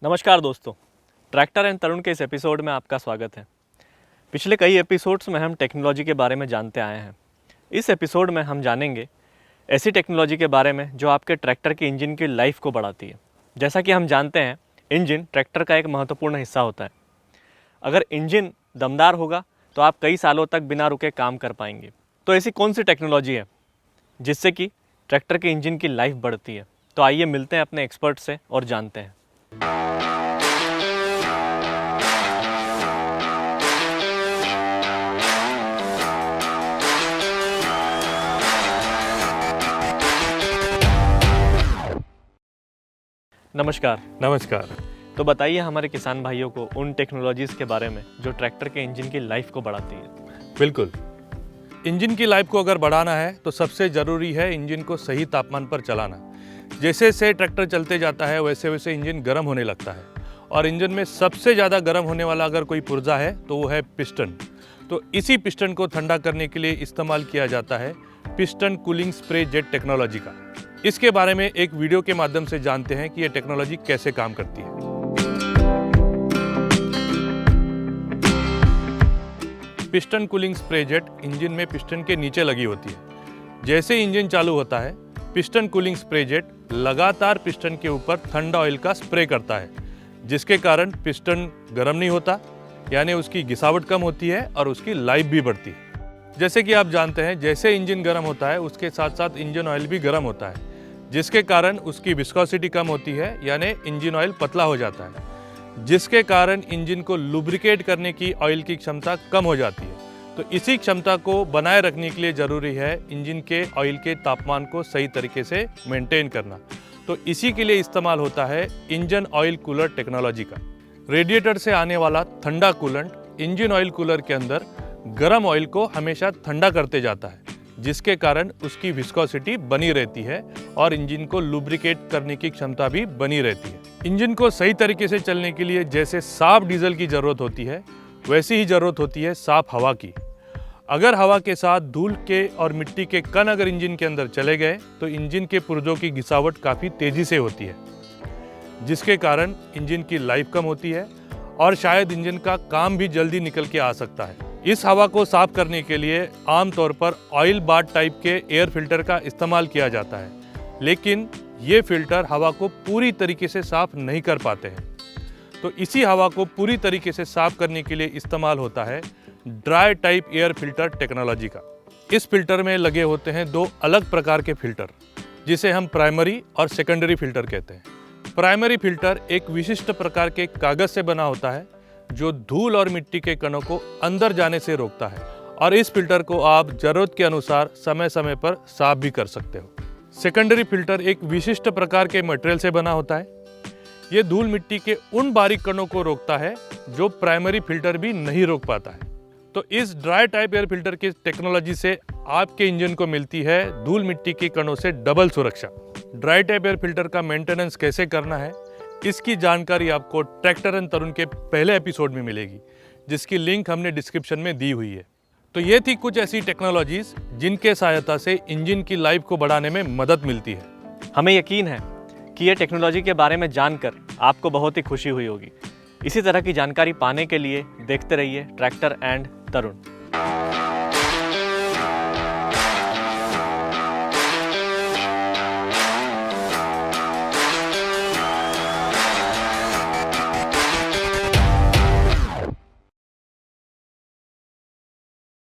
नमस्कार दोस्तों, tractor and तरुण के इस एपिसोड में आपका स्वागत है। पिछले कई एपिसोड्स में हम टेक्नोलॉजी के बारे में जानते आए हैं। इस एपिसोड में हम जानेंगे ऐसी टेक्नोलॉजी के बारे में जो आपके ट्रैक्टर के इंजन की लाइफ को बढ़ाती है। जैसा कि हम जानते हैं, इंजन ट्रैक्टर का एक महत्वपूर्ण हिस्सा होता है। अगर इंजन दमदार होगा तो आप कई सालों तक बिना रुके काम कर पाएंगे। तो ऐसी कौन सी टेक्नोलॉजी है जिससे कि ट्रैक्टर के इंजन की लाइफ बढ़ती है? तो आइए मिलते हैं अपने एक्सपर्ट से और जानते हैं। नमस्कार। तो बताइए हमारे किसान भाइयों को उन टेक्नोलॉजीज़ के बारे में जो ट्रैक्टर के इंजन की लाइफ को बढ़ाती है। बिल्कुल, इंजन की लाइफ को अगर बढ़ाना है तो सबसे ज़रूरी है इंजन को सही तापमान पर चलाना। जैसे जैसे ट्रैक्टर चलते जाता है वैसे वैसे इंजन गर्म होने लगता है, और इंजन में सबसे ज़्यादा गर्म होने वाला अगर कोई पुर्जा है तो वो है पिस्टन। तो इसी पिस्टन को ठंडा करने के लिए इस्तेमाल किया जाता है piston cooling spray jet technology का। इसके बारे में एक वीडियो के माध्यम से जानते हैं कि ये टेक्नोलॉजी कैसे काम करती है। Piston cooling spray jet engine में पिस्टन के नीचे लगी होती है। जैसे इंजन चालू होता है, पिस्टन कूलिंग स्प्रे जेट लगातार पिस्टन के ऊपर ठंडा ऑयल का स्प्रे करता है, जिसके कारण पिस्टन गर्म नहीं होता, यानी उसकी घिसावट कम होती है और उसकी लाइफ भी बढ़ती है। जैसे कि आप जानते हैं, जैसे इंजन गर्म होता है उसके साथ साथ इंजन ऑयल भी गर्म होता है, जिसके कारण उसकी विस्कोसिटी कम होती है, यानी इंजन ऑयल पतला हो जाता है, जिसके कारण इंजन को लुब्रिकेट करने की ऑयल की क्षमता कम हो जाती है। तो इसी क्षमता को बनाए रखने के लिए ज़रूरी है इंजन के ऑयल के तापमान को सही तरीके से मेंटेन करना। तो इसी के लिए इस्तेमाल होता है इंजन ऑयल कूलर टेक्नोलॉजी का। रेडिएटर से आने वाला ठंडा कूलेंट इंजन ऑयल कूलर के अंदर गर्म ऑयल को हमेशा ठंडा करते जाता है, जिसके कारण उसकी विस्कोसिटी बनी रहती है और इंजन को लुब्रिकेट करने की क्षमता भी बनी रहती है। इंजन को सही तरीके से चलने के लिए जैसे साफ डीजल की ज़रूरत होती है, वैसी ही ज़रूरत होती है साफ हवा की। अगर हवा के साथ धूल के और मिट्टी के कण अगर इंजन के अंदर चले गए तो इंजन के पुर्जों की घिसावट काफ़ी तेज़ी से होती है, जिसके कारण इंजन की लाइफ कम होती है और शायद इंजन का काम भी जल्दी निकल के आ सकता है। इस हवा को साफ करने के लिए आमतौर पर ऑयल बाथ टाइप के एयर फिल्टर का इस्तेमाल किया जाता है, लेकिन ये फिल्टर हवा को पूरी तरीके से साफ नहीं कर पाते हैं। तो इसी हवा को पूरी तरीके से साफ करने के लिए इस्तेमाल होता है dry type air filter technology का। इस फिल्टर में लगे होते हैं दो अलग प्रकार के फिल्टर, जिसे हम प्राइमरी और सेकेंडरी फिल्टर कहते हैं। प्राइमरी फिल्टर एक विशिष्ट प्रकार के कागज से बना होता है जो धूल और मिट्टी के कणों को अंदर जाने से रोकता है, और इस फिल्टर को आप जरूरत के अनुसार समय समय पर साफ भी कर सकते हो। सेकेंडरी फिल्टर एक विशिष्ट प्रकार के मटेरियल से बना होता है। ये धूल मिट्टी के उन बारीक कणों को रोकता है जो प्राइमरी फिल्टर भी नहीं रोक पाता है। तो इस ड्राई टाइप एयर फिल्टर की टेक्नोलॉजी से आपके इंजन को मिलती है धूल मिट्टी के कणों से डबल सुरक्षा। ड्राई टाइप एयर फिल्टर का मेंटेनेंस कैसे करना है, इसकी जानकारी आपको ट्रैक्टर एंड तरुण के पहले एपिसोड में मिलेगी, जिसकी लिंक हमने डिस्क्रिप्शन में दी हुई है। तो ये थी कुछ ऐसी टेक्नोलॉजीज जिनके सहायता से इंजन की लाइफ को बढ़ाने में मदद मिलती है। हमें यकीन है कि ये टेक्नोलॉजी के बारे में जानकर आपको बहुत ही खुशी हुई होगी। इसी तरह की जानकारी पाने के लिए देखते रहिए ट्रैक्टर एंड तरुण।